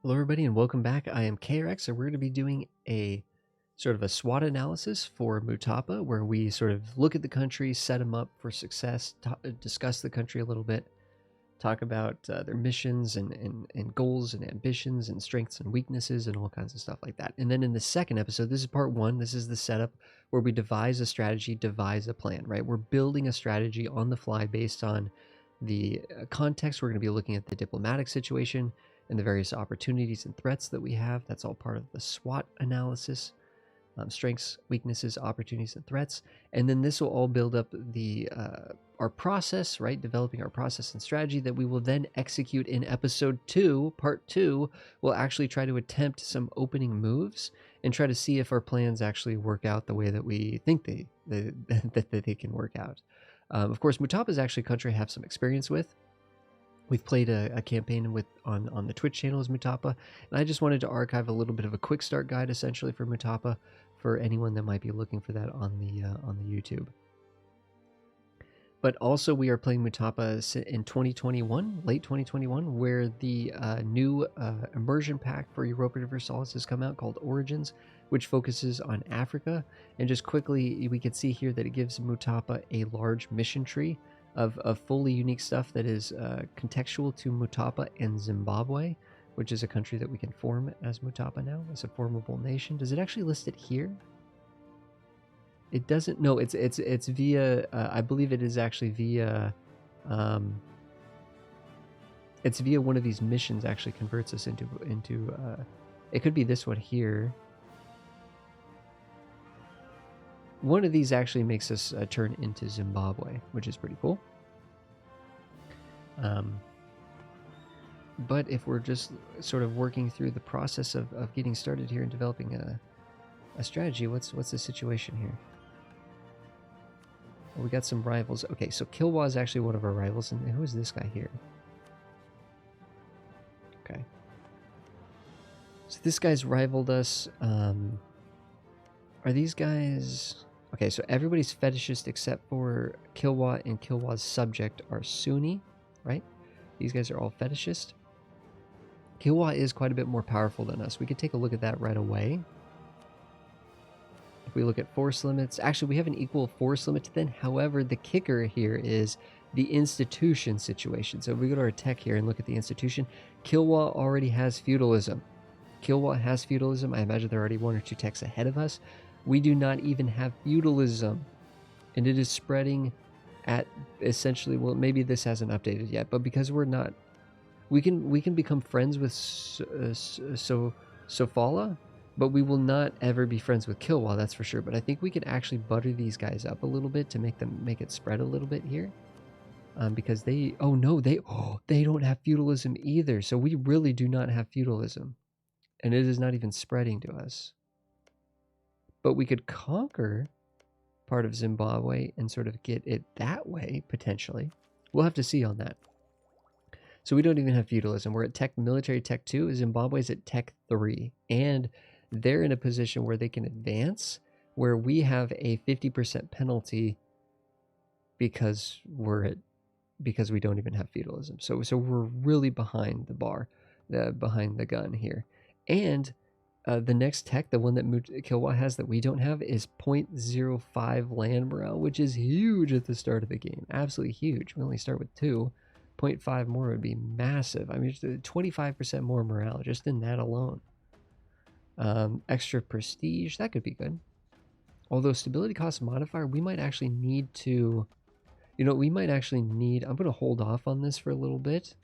Hello everybody and welcome back. I am KRX and we're going to be doing a sort of a SWOT analysis for Mutapa where we sort of look at the country, set them up for success, discuss the country a little bit, talk about their missions and goals and ambitions and strengths and weaknesses and all kinds of stuff like that. And then in the second episode, this is part one, this is the setup where we devise a strategy, devise a plan, right? We're building a strategy on the fly based on the context. We're going to be looking at the diplomatic situation and the various opportunities and threats that we have. That's all part of the SWOT analysis, strengths, weaknesses, opportunities, and threats. And then this will all build up the our process, right? Developing our process and strategy that we will then execute in episode 2, part 2. We'll actually try to attempt some opening moves and try to see if our plans actually work out the way that we think that they can work out. Of course, Mutapa is actually a country I have some experience with. We've played a campaign on the Twitch channel as Mutapa, and I just wanted to archive a little bit of a quick start guide essentially for Mutapa for anyone that might be looking for that on the YouTube. But also we are playing Mutapa in 2021, late 2021, where the new immersion pack for Europa Universalis has come out called Origins, which focuses on Africa. And just quickly, we can see here that it gives Mutapa a large mission tree of fully unique stuff that is contextual to Mutapa and Zimbabwe, which is a country that we can form as Mutapa now, as a formable nation. Does it actually list it here? It doesn't. No, it's via. I believe it is actually via. It's via one of these missions. Actually, converts us into. It could be this one here. One of these actually makes us turn into Zimbabwe, which is pretty cool. But if we're just sort of working through the process of getting started here and developing a strategy, what's the situation here? Well, we got some rivals. Okay, so Kilwa is actually one of our rivals, and who is this guy here? Okay. So this guy's rivaled us. Are these guys... Okay, so everybody's fetishist except for Kilwa, and Kilwa's subject are Sunni, right? These guys are all fetishist. Kilwa is quite a bit more powerful than us. We could take a look at that right away. If we look at force limits, actually we have an equal force limit to them. However, the kicker here is the institution situation. So if we go to our tech here and look at the institution, Kilwa already has feudalism. Kilwa has feudalism. I imagine they're already 1 or 2 techs ahead of us. We do not even have feudalism, and it is spreading at essentially, well, maybe this hasn't updated yet, but because we're not, we can become friends with Sofala, but we will not ever be friends with Kilwa, that's for sure. But I think we can actually butter these guys up a little bit to make it spread a little bit here, because they don't have feudalism either. So we really do not have feudalism, and it is not even spreading to us. But we could conquer part of Zimbabwe and sort of get it that way, potentially. We'll have to see on that. So we don't even have feudalism. We're at military tech 2. Zimbabwe's at tech 3. And they're in a position where they can advance, where we have a 50% penalty because we don't even have feudalism. So we're really behind the bar, behind the gun here. And the next tech, the one that Kilwa has that we don't have, is 0.05 land morale, which is huge at the start of the game. Absolutely huge. We only start with 2. 0.5 more would be massive. I mean, 25% more morale just in that alone. Extra prestige, that could be good. Although stability cost modifier, we might actually need to... I'm going to hold off on this for a little bit,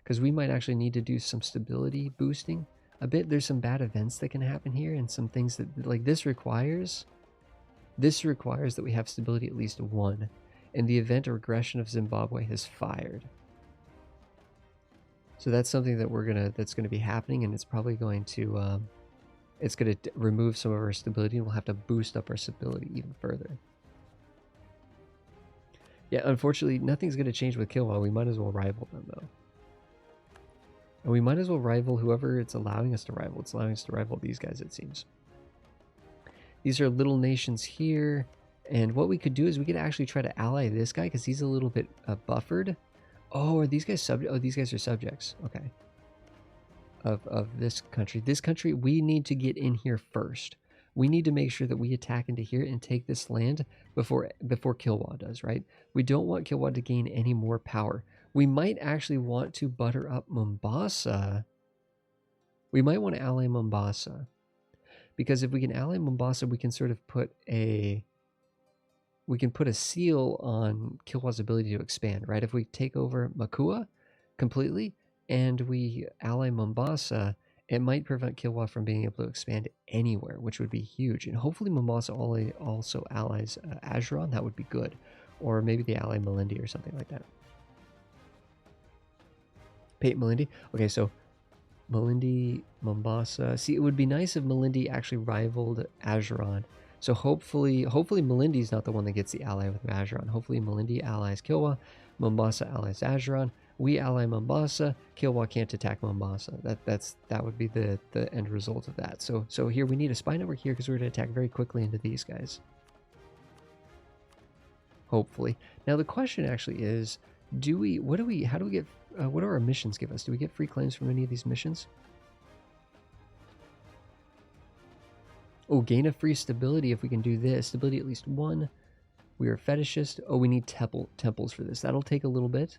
because we might actually need to do some stability boosting a bit. There's some bad events that can happen here, and some things that, like, this requires that we have stability at least 1, and the event or regression of Zimbabwe has fired. So that's something that that's gonna be happening, and it's probably going to remove some of our stability, and we'll have to boost up our stability even further. Yeah, unfortunately, nothing's gonna change with Kilwa. We might as well rival them though. And we might as well rival whoever it's allowing us to rival. It's allowing us to rival these guys, it seems. These are little nations here. And what we could do is we could actually try to ally this guy because he's a little bit buffered. Oh, are these guys these guys are subjects. Okay. of this country. This country, we need to get in here first. We need to make sure that we attack into here and take this land before Kilwa does, right? We don't want Kilwa to gain any more power. We might actually want to butter up Mombasa. We might want to ally Mombasa. Because if we can ally Mombasa, we can sort of put a seal on Kilwa's ability to expand, right? If we take over Makua completely and we ally Mombasa, it might prevent Kilwa from being able to expand anywhere, which would be huge. And hopefully Mombasa also allies Ajuran. That would be good. Or maybe they ally Malindi or something like that. Pate Malindi. Okay, so Malindi, Mombasa. See, it would be nice if Malindi actually rivaled Ajuran. So hopefully Malindi's not the one that gets the ally with Ajuran. Hopefully Malindi allies Kilwa, Mombasa allies Ajuran. We ally Mombasa. Kilwa can't attack Mombasa. That would be the end result of that. So here we need a spy network here because we're going to attack very quickly into these guys. Hopefully. Now the question actually is, what do our missions give us? Do we get free claims from any of these missions? Oh, gain a free stability if we can do this. Stability at least 1. We are fetishist. Oh, we need temples for this. That'll take a little bit.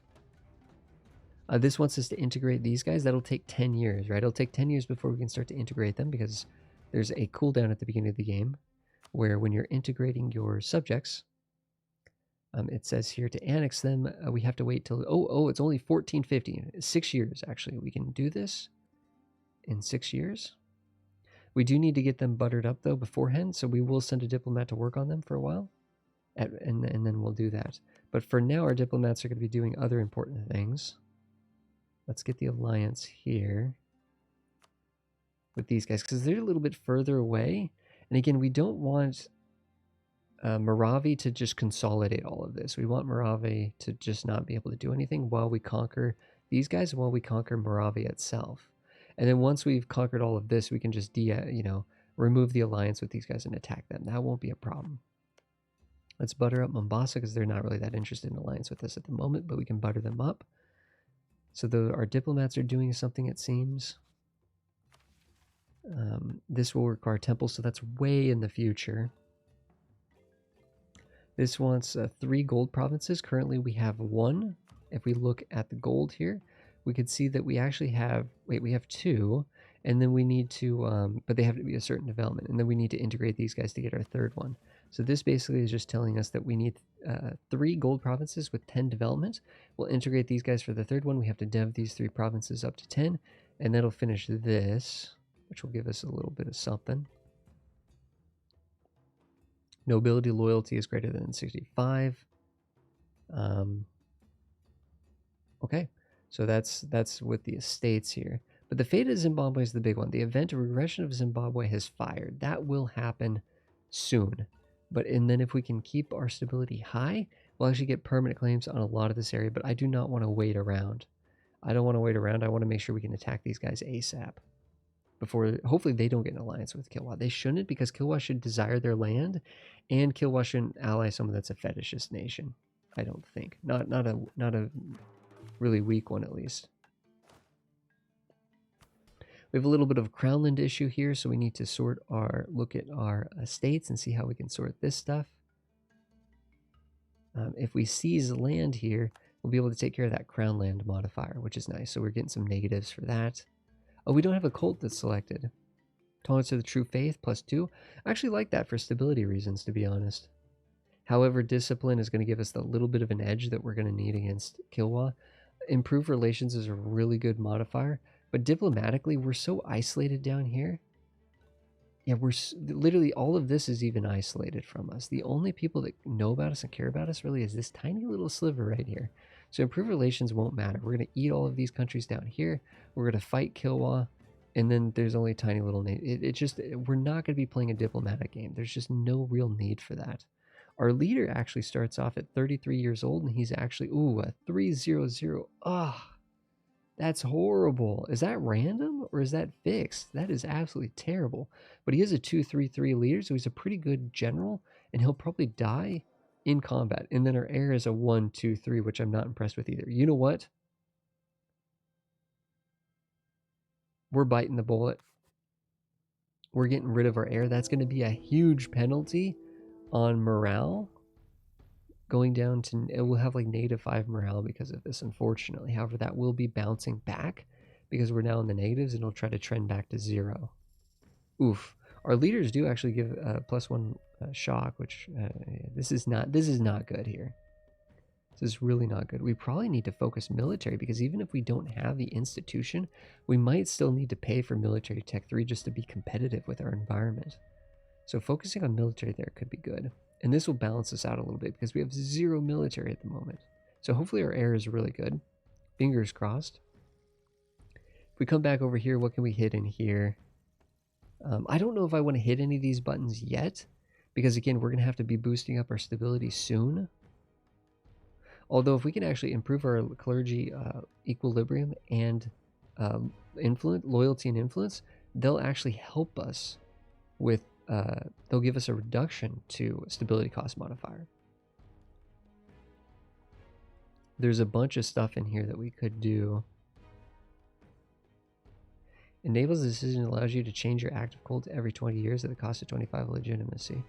This wants us to integrate these guys. That'll take 10 years, right? It'll take 10 years before we can start to integrate them because there's a cooldown at the beginning of the game where when you're integrating your subjects, it says here to annex them, we have to wait till... Oh, it's only 1450. 6 years, actually. We can do this in 6 years. We do need to get them buttered up, though, beforehand, so we will send a diplomat to work on them for a while, and then we'll do that. But for now, our diplomats are going to be doing other important things. Let's get the alliance here with these guys, because they're a little bit further away. And again, we don't want Maravi to just consolidate all of this. We want Maravi to just not be able to do anything while we conquer these guys, while we conquer Maravi itself. And then once we've conquered all of this, we can just remove the alliance with these guys and attack them. That won't be a problem. Let's butter up Mombasa because they're not really that interested in alliance with us at the moment, but we can butter them up. So our diplomats are doing something, it seems. This will require temples, so that's way in the future. This wants 3 gold provinces. Currently we have 1. If we look at the gold here, we could see that we actually have, we have 2, and then we need to, but they have to be a certain development, and then we need to integrate these guys to get our 3rd one. So this basically is just telling us that we need 3 gold provinces with 10 development. We'll integrate these guys for the 3rd one. We have to dev these 3 provinces up to 10, and that'll finish this, which will give us a little bit of something. Nobility loyalty is greater than 65. Okay, so that's with the estates here. But the fate of Zimbabwe is the big one. The event of regression of Zimbabwe has fired. That will happen soon. And then if we can keep our stability high, we'll actually get permanent claims on a lot of this area, but I do not want to wait around. I don't want to wait around. I want to make sure we can attack these guys ASAP. Before, hopefully they don't get an alliance with Kilwa. They shouldn't, because Kilwa should desire their land, and Kilwa shouldn't ally someone that's a fetishist nation. I don't think. Not a really weak one, at least. We have a little bit of a crownland issue here, so we need to look at our estates and see how we can sort this stuff. If we seize land here, we'll be able to take care of that crownland modifier, which is nice. So we're getting some negatives for that. Oh, we don't have a cult that's selected. Tolerance to the true faith, +2. I actually like that for stability reasons, to be honest. However, discipline is going to give us the little bit of an edge that we're going to need against Kilwa. Improved relations is a really good modifier, but diplomatically, we're so isolated down here. Yeah, literally all of this is even isolated from us. The only people that know about us and care about us really is this tiny little sliver right here. So improved relations won't matter. We're going to eat all of these countries down here. We're going to fight Kilwa, and then there's only a tiny little need. We're not going to be playing a diplomatic game. There's just no real need for that. Our leader actually starts off at 33 years old, and he's actually, a 300. That's horrible. Is that random or is that fixed? That is absolutely terrible. But he is a 233 leader, so he's a pretty good general, and he'll probably die in combat. And then our heir is a 123, which I'm not impressed with either. You know what? We're biting the bullet. We're getting rid of our air. That's going to be a huge penalty on morale. Going down to, it will have like -5 morale because of this, unfortunately. However, that will be bouncing back because we're now in the negatives, and it'll try to trend back to 0. Oof. Our leaders do actually give +1 shock, which this is not good here. This is really not good. We probably need to focus military, because even if we don't have the institution, we might still need to pay for military tech 3 just to be competitive with our environment. So focusing on military there could be good. And this will balance us out a little bit because we have 0 military at the moment. So hopefully our air is really good. Fingers crossed. If we come back over here, what can we hit in here? I don't know if I want to hit any of these buttons yet, because again, we're going to have to be boosting up our stability soon. Although if we can actually improve our clergy equilibrium and loyalty and influence, they'll actually help us with, they'll give us a reduction to stability cost modifier. There's a bunch of stuff in here that we could do. Enables the decision, allows you to change your active cult every 20 years at the cost of 25 legitimacy.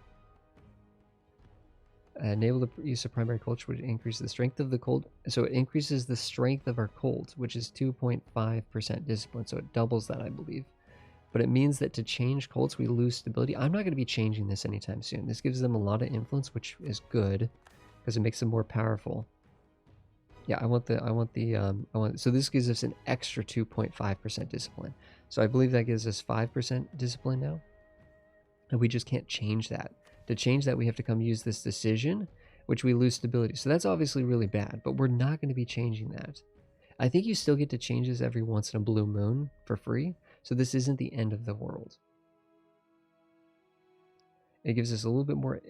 Enable the use of primary culture, which increases the strength of the cult. So it increases the strength of our cult, which is 2.5% discipline. So it doubles that, I believe. But it means that to change cults, we lose stability. I'm not going to be changing this anytime soon. This gives them a lot of influence, which is good because it makes them more powerful. Yeah, so this gives us an extra 2.5% discipline. So I believe that gives us 5% discipline now. And we just can't change that. To change that, we have to come use this decision, which we lose stability. So that's obviously really bad, but we're not going to be changing that. I think you still get to change this every once in a blue moon for free. So this isn't the end of the world. It gives us a little bit more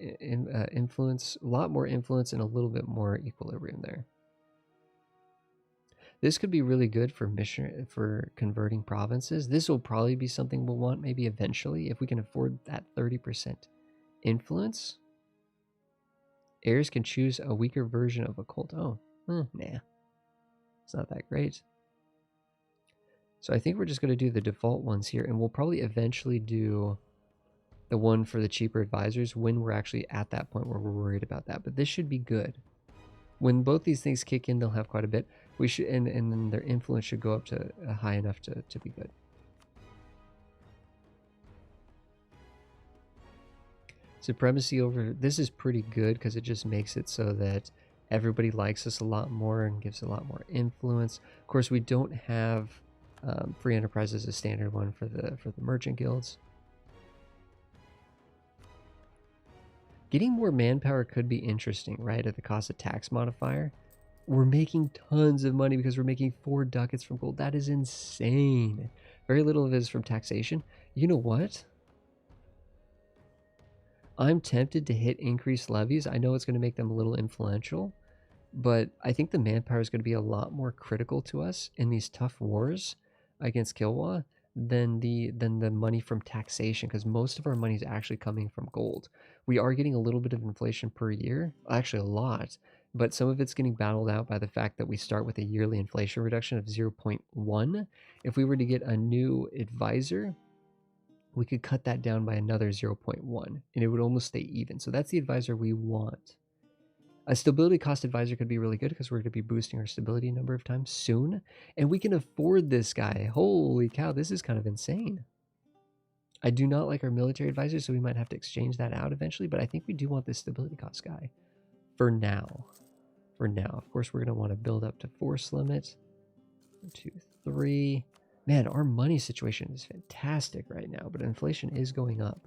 influence, a lot more influence, and a little bit more equilibrium there. This could be really good for converting provinces. This will probably be something we'll want maybe eventually if we can afford that 30% influence. Heirs can choose a weaker version of a cult. Oh, nah. It's not that great. So I think we're just going to do the default ones here, and we'll probably eventually do the one for the cheaper advisors when we're actually at that point where we're worried about that. But this should be good. When both these things kick in, they'll have quite a bit. We should, and then their influence should go up to high enough to be good. Supremacy over, this is pretty good because it just makes it so that everybody likes us a lot more and gives a lot more influence. Of course, we don't have free enterprise as a standard one for the merchant guilds. Getting more manpower could be interesting, right? At the cost of tax modifier. We're making tons of money because we're making 4 ducats from gold. That is insane. Very little of it is from taxation. You know what? I'm tempted to hit increased levies. I know it's going to make them a little influential, but I think the manpower is going to be a lot more critical to us in these tough wars against Kilwa than the money from taxation, because most of our money is actually coming from gold. We are getting a little bit of inflation per year, actually a lot, but some of it's getting battled out by the fact that we start with a yearly inflation reduction of 0.1. If we were to get a new advisor, we could cut that down by another 0.1, and it would almost stay even. So that's the advisor we want. A stability cost advisor could be really good because we're going to be boosting our stability a number of times soon, and we can afford this guy. Holy cow, this is kind of insane. I do not like our military advisor, so we might have to exchange that out eventually, but I think we do want this stability cost guy for now. For now, of course, we're going to want to build up to force limit. 1, 2, 3. Man, our money situation is fantastic right now, but inflation is going up.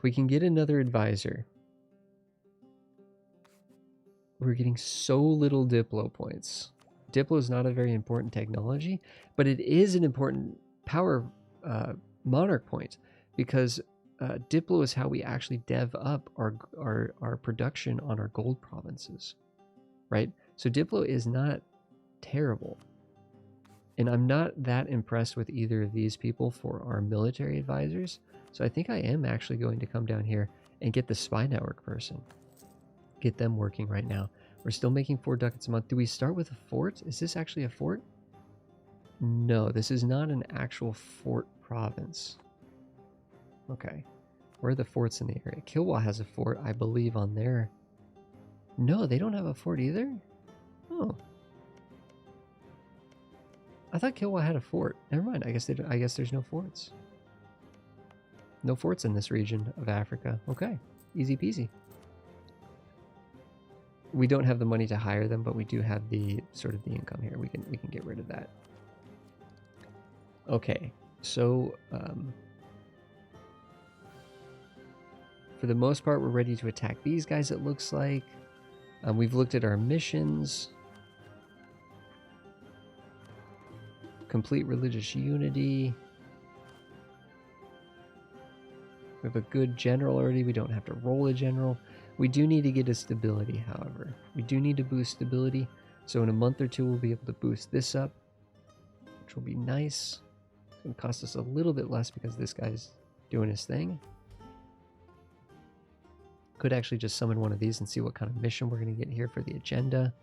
We can get another advisor. We're getting so little Diplo points. Diplo is not a very important technology, but it is an important power monarch point, because Diplo is how we actually dev up our production on our gold provinces, right? So Diplo is not terrible. And I'm not that impressed with either of these people for our military advisors. So I think I am actually going to come down here and get the spy network person. Get them working right now. We're still making 4 ducats a month. Do we start with a fort? Is this actually a fort? No, this is not an actual fort province. Okay. Where are the forts in the area? Kilwa has a fort, I believe, on there. No, they don't have a fort either? Oh. I thought Kilwa had a fort. Never mind. I guess there's no forts. No forts in this region of Africa. Okay. Easy peasy. We don't have the money to hire them, but we do have the sort of the income here. We can get rid of that. Okay. So for the most part, we're ready to attack these guys, it looks like. We've looked at our missions. Complete religious unity. We have a good general already. We don't have to roll a general. We do need to get a stability, however. We do need to boost stability. So in a month or two, we'll be able to boost this up, which will be nice. It's going to cost us a little bit less because this guy's doing his thing. Could actually just summon one of these and see what kind of mission we're going to get here for the agenda.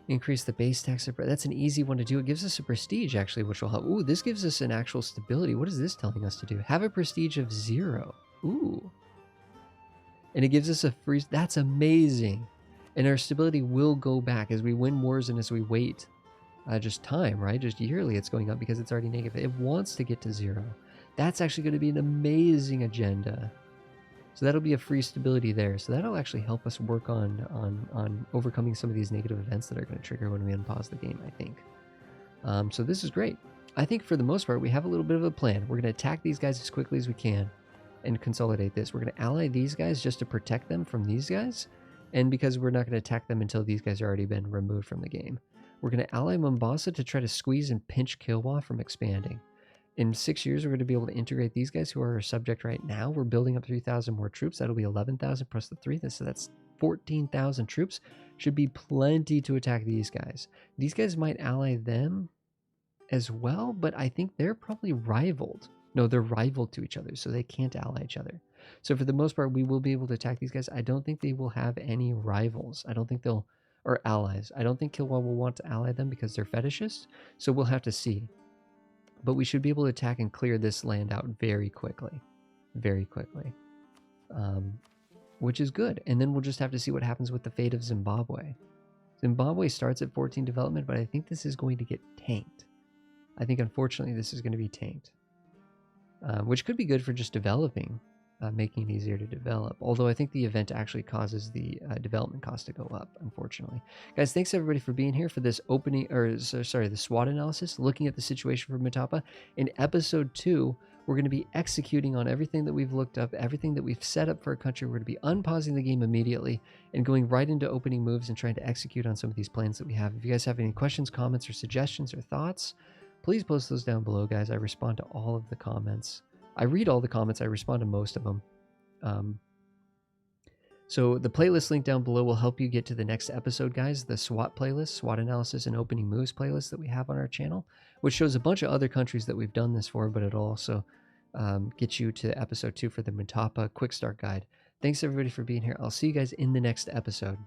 Increase the base tax. That's an easy one to do. It gives us a prestige, actually, which will help. Ooh, this gives us an actual stability. What is this telling us to do? Have a prestige of 0. Ooh. And it gives us a free... That's amazing. And our stability will go back as we win wars and as we wait. Just time, right? Just yearly it's going up because it's already negative. It wants to get to 0. That's actually going to be an amazing agenda. So that'll be a free stability there. So that'll actually help us work on overcoming some of these negative events that are going to trigger when we unpause the game, I think. So this is great. I think for the most part, we have a little bit of a plan. We're going to attack these guys as quickly as we can and consolidate this. We're going to ally these guys just to protect them from these guys. And because we're not going to attack them until these guys have already been removed from the game. We're going to ally Mombasa to try to squeeze and pinch Kilwa from expanding. In 6 years, we're going to be able to integrate these guys who are our subject right now. We're building up 3,000 more troops. That'll be 11,000 plus the 3. So that's 14,000 troops. Should be plenty to attack these guys. These guys might ally them as well, but I think they're probably rivaled. No, they're rivaled to each other, so they can't ally each other. So for the most part, we will be able to attack these guys. I don't think they will have any rivals. I don't think they'll... Or allies. I don't think Kilwa will want to ally them because they're fetishists. So we'll have to see. But we should be able to attack and clear this land out very quickly. Very quickly. Which is good. And then we'll just have to see what happens with the fate of Zimbabwe. Zimbabwe starts at 14 development, but I think this is going to get tanked. I think, unfortunately, this is going to be tanked. Which could be good for just developing, making it easier to develop. Although I think the event actually causes the development cost to go up, unfortunately. Guys, thanks everybody for being here for this opening, or sorry, the SWOT analysis, looking at the situation for Mutapa. In episode 2, we're going to be executing on everything that we've looked up, everything that we've set up for a country. We're going to be unpausing the game immediately and going right into opening moves and trying to execute on some of these plans that we have. If you guys have any questions, comments, or suggestions or thoughts, please post those down below, guys. I respond to all of the comments. I read all the comments. I respond to most of them. So the playlist link down below will help you get to the next episode, guys. The SWOT playlist, SWOT analysis and opening moves playlist that we have on our channel, which shows a bunch of other countries that we've done this for, but it'll also get you to episode 2 for the Mutapa quick start guide. Thanks everybody for being here. I'll see you guys in the next episode.